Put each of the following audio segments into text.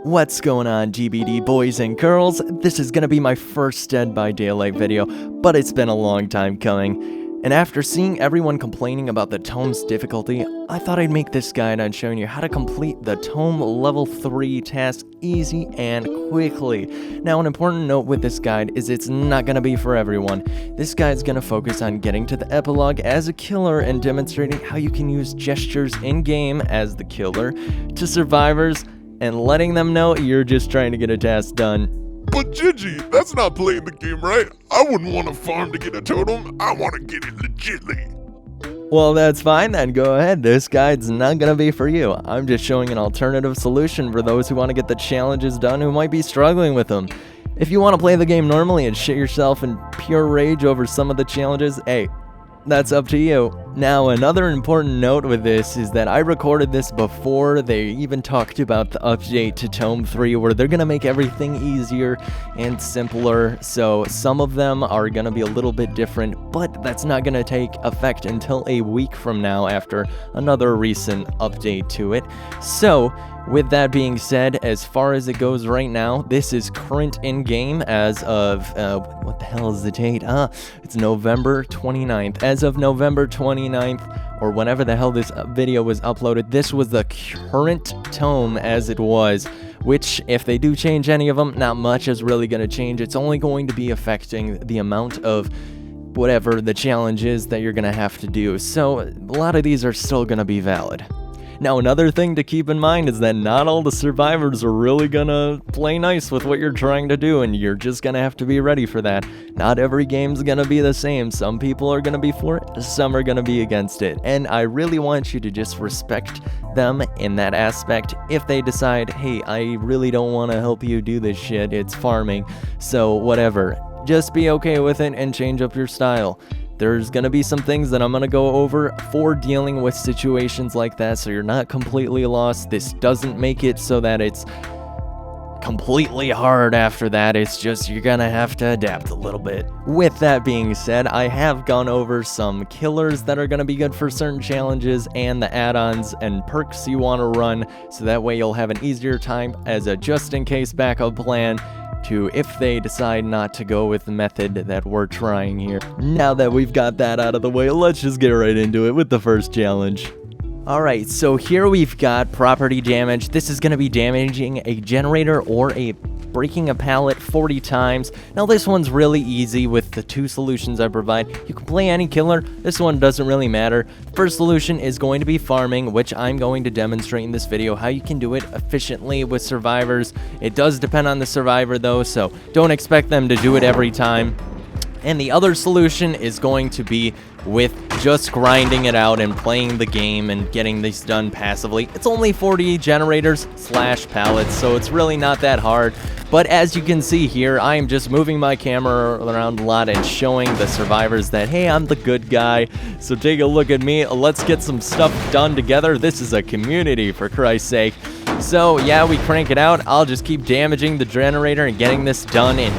What's going on, GBD boys and girls? This is gonna be my first Dead by Daylight video, but it's been a long time coming. And after seeing everyone complaining about the Tome's difficulty, I thought I'd make this guide on showing you how to complete the Tome level 3 task easy and quickly. Now, an important note with this guide is it's not gonna be for everyone. This guide's gonna focus on getting to the epilogue as a killer and demonstrating how you can use gestures in-game as the killer to survivors and letting them know you're just trying to get a task done. But Gigi, that's not playing the game right. I wouldn't want to farm to get a totem. I want to get it legitly. Well, that's fine then, go ahead. This guide's not gonna be for you. I'm just showing an alternative solution for those who want to get the challenges done who might be struggling with them. If you want to play the game normally and shit yourself in pure rage over some of the challenges, hey, that's up to you. Now, another important note with this is that I recorded this before they even talked about the update to Tome 3, where they're gonna make everything easier and simpler, so some of them are gonna be a little bit different, but that's not gonna take effect until a week from now after another recent update to it. So, with that being said, as far as it goes right now, this is current in-game as of, what the hell is the date? It's November 29th. As of November 29th, or whenever the hell this video was uploaded, this was the current Tome as it was, which, if they do change any of them, not much is really going to change. It's only going to be affecting the amount of whatever the challenge is that you're going to have to do. So, a lot of these are still going to be valid. Now, another thing to keep in mind is that not all the survivors are really gonna play nice with what you're trying to do, and you're just gonna have to be ready for that. Not every game's gonna be the same. Some people are gonna be for it, some are gonna be against it. And I really want you to just respect them in that aspect. If they decide, hey, I really don't want to help you do this shit, it's farming, so whatever. Just be okay with it and change up your style. There's gonna be some things that I'm gonna go over for dealing with situations like that, so you're not completely lost. This doesn't make it so that it's completely hard after that. It's just you're gonna have to adapt a little bit. With that being said, I have gone over some killers that are gonna be good for certain challenges and the add-ons and perks you wanna run, so that way you'll have an easier time as a just-in-case backup plan to if they decide not to go with the method that we're trying here. Now that we've got that out of the way, let's just get right into it with the first challenge. Alright, so here we've got property damage. This is going to be damaging a generator or breaking a pallet 40 times. Now this one's really easy with the two solutions I provide. You can play any killer. This one doesn't really matter. First solution is going to be farming, which I'm going to demonstrate in this video how you can do it efficiently with survivors. It does depend on the survivor though, so don't expect them to do it every time. And the other solution is going to be with just grinding it out and playing the game and getting this done passively. It's only 40 generators / pallets, so it's really not that hard. But as you can see here, I am just moving my camera around a lot and showing the survivors that, hey, I'm the good guy. So take a look at me. Let's get some stuff done together. This is a community, for Christ's sake. So yeah, we crank it out. I'll just keep damaging the generator and getting this done in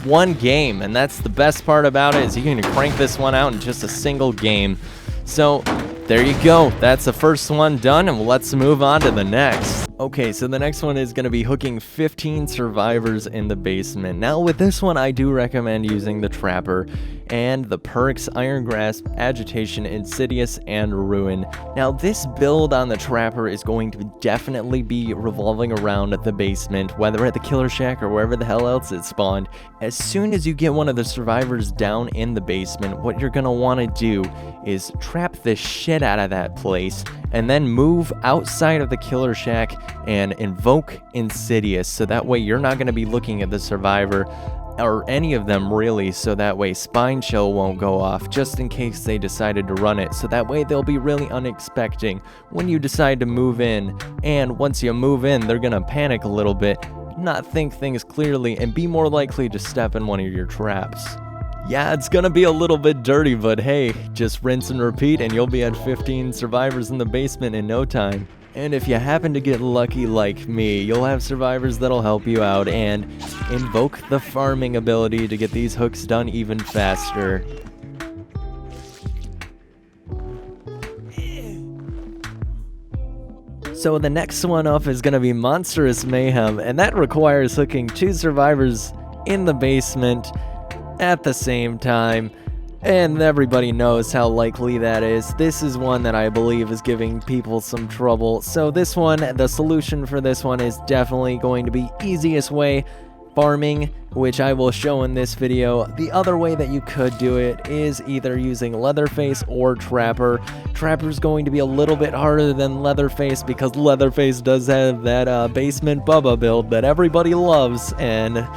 one game, and that's the best part about it, is you can crank this one out in just a single game. So there you go, that's the first one done, and let's move on to the next. Okay, so the next one is going to be hooking 15 survivors in the basement. Now with this one, I do recommend using the Trapper and the perks Iron Grasp, Agitation, Insidious, and Ruin. Now this build on the Trapper is going to definitely be revolving around the basement, whether at the Killer Shack or wherever the hell else it spawned. As soon as you get one of the survivors down in the basement, what you're going to want to do is trap the shit out of that place and then move outside of the Killer Shack and invoke Insidious, so that way you're not going to be looking at the survivor or any of them really, so that way Spine Chill won't go off just in case they decided to run it, so that way they'll be really unexpecting when you decide to move in. And once you move in, they're gonna panic a little bit, not think things clearly, and be more likely to step in one of your traps. Yeah, it's gonna be a little bit dirty, but hey, just rinse and repeat and you'll be at 15 survivors in the basement in no time. And if you happen to get lucky like me, you'll have survivors that'll help you out and invoke the farming ability to get these hooks done even faster. So the next one up is going to be Monsterous Mayhem, and that requires hooking 2 survivors in the basement at the same time. And everybody knows how likely that is. This is one that I believe is giving people some trouble. So this one, the solution for this one is definitely going to be easiest way, farming, which I will show in this video. The other way that you could do it is either using Leatherface or Trapper. Trapper's going to be a little bit harder than Leatherface because Leatherface does have that basement Bubba build that everybody loves, and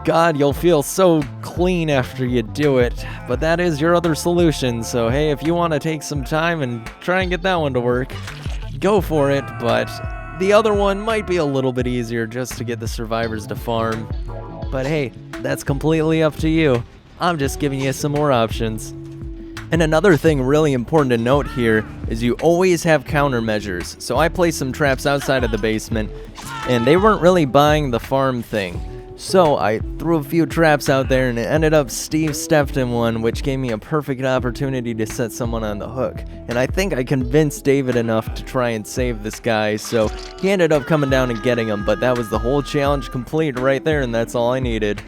God, you'll feel so clean after you do it. But that is your other solution, so hey, if you want to take some time and try and get that one to work, go for it. But the other one might be a little bit easier just to get the survivors to farm. But hey, that's completely up to you. I'm just giving you some more options. And another thing really important to note here is you always have countermeasures. So I placed some traps outside of the basement, and they weren't really buying the farm thing. So I threw a few traps out there, and it ended up Steve stepped in one, which gave me a perfect opportunity to set someone on the hook. And I think I convinced David enough to try and save this guy, so he ended up coming down and getting him, but that was the whole challenge complete right there, and that's all I needed.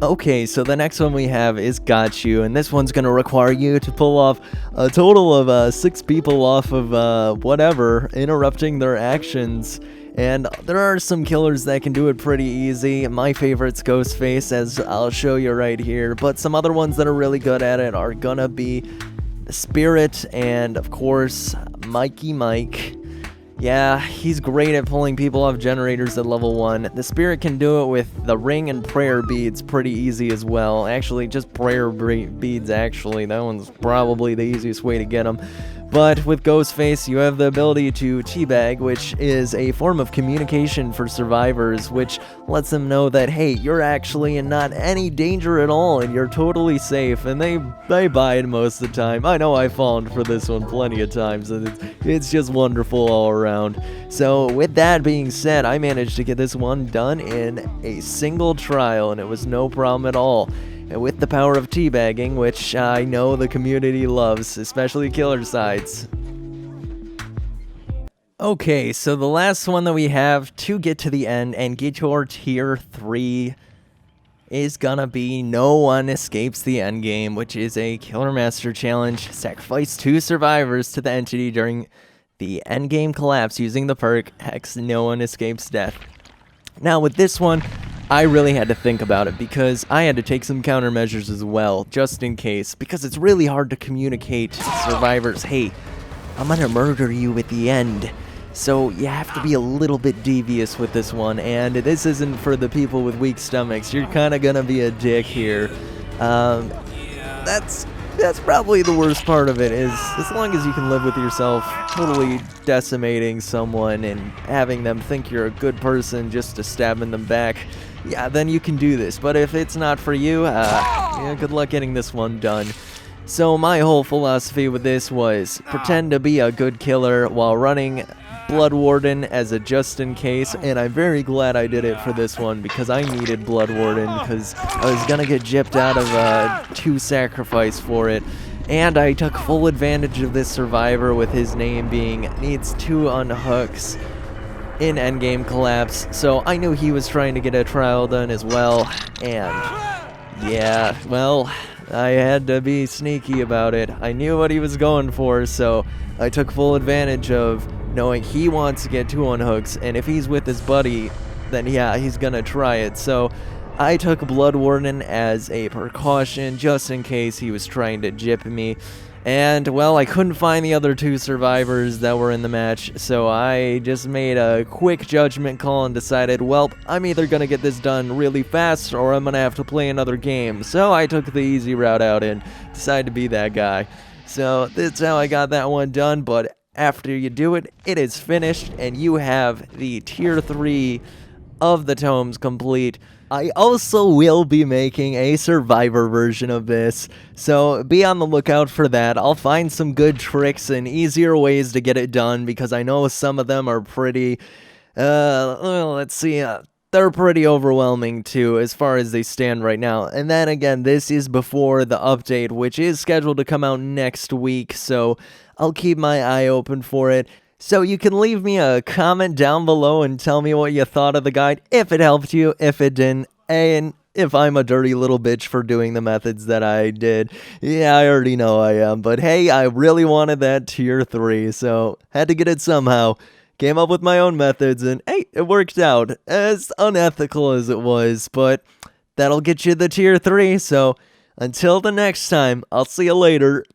Okay, so the next one we have is Got You, and this one's going to require you to pull off a total of 6 people off of whatever, interrupting their actions. And there are some killers that can do it pretty easy. My favorite's Ghostface, as I'll show you right here. But some other ones that are really good at it are gonna be Spirit and, of course, Mikey Mike. Yeah, he's great at pulling people off generators at level 1. The Spirit can do it with the ring and prayer beads pretty easy as well. Actually, just prayer beads, actually. That one's probably the easiest way to get them. But with Ghostface, you have the ability to teabag, which is a form of communication for survivors, which lets them know that, hey, you're actually in not any danger at all, and you're totally safe, and they buy it most of the time. I know I've fallen for this one plenty of times, and it's just wonderful all around. So with that being said, I managed to get this one done in a single trial, and it was no problem at all. And with the power of teabagging, which I know the community loves, especially killer sides. Okay, so the last one that we have to get to the end and get your tier 3 is gonna be No One Escapes the Endgame, which is a Killer Master challenge. Sacrifice 2 survivors to the entity during the endgame collapse using the perk Hex No One Escapes Death. Now with this one, I really had to think about it because I had to take some countermeasures as well, just in case, because it's really hard to communicate to survivors, hey, I'm gonna murder you at the end. So you have to be a little bit devious with this one, and this isn't for the people with weak stomachs. You're kind of gonna be a dick here. That's probably the worst part of it, is as long as you can live with yourself totally decimating someone and having them think you're a good person just to stab in them back, yeah, then you can do this. But if it's not for you, yeah, good luck getting this one done. So my whole philosophy with this was pretend to be a good killer while running Blood Warden as a just in case, and I'm very glad I did it for this one because I needed Blood Warden because I was gonna get gypped out of 2 sacrifice for it. And I took full advantage of this survivor with his name being needs 2 unhooks in endgame collapse, so I knew he was trying to get a trial done as well, and yeah, well, I had to be sneaky about it. I knew what he was going for, so I took full advantage of knowing he wants to get 2 unhooks, and if he's with his buddy, then yeah, he's gonna try it. So I took Blood Warden as a precaution just in case he was trying to gyp me. And, well, I couldn't find the other 2 survivors that were in the match, so I just made a quick judgment call and decided, well, I'm either going to get this done really fast or I'm going to have to play another game. So I took the easy route out and decided to be that guy. So that's how I got that one done, but after you do it, it is finished and you have the tier 3 of the tomes complete. I also will be making a survivor version of this, so be on the lookout for that. I'll find some good tricks and easier ways to get it done because I know some of them are pretty, let's see, they're pretty overwhelming too as far as they stand right now. And then again, this is before the update, which is scheduled to come out next week, so I'll keep my eye open for it. So you can leave me a comment down below and tell me what you thought of the guide, if it helped you, if it didn't, and if I'm a dirty little bitch for doing the methods that I did. Yeah, I already know I am, but hey, I really wanted that tier 3, so had to get it somehow. Came up with my own methods, and hey, it worked out, as unethical as it was, but that'll get you the tier 3, so until the next time, I'll see you later.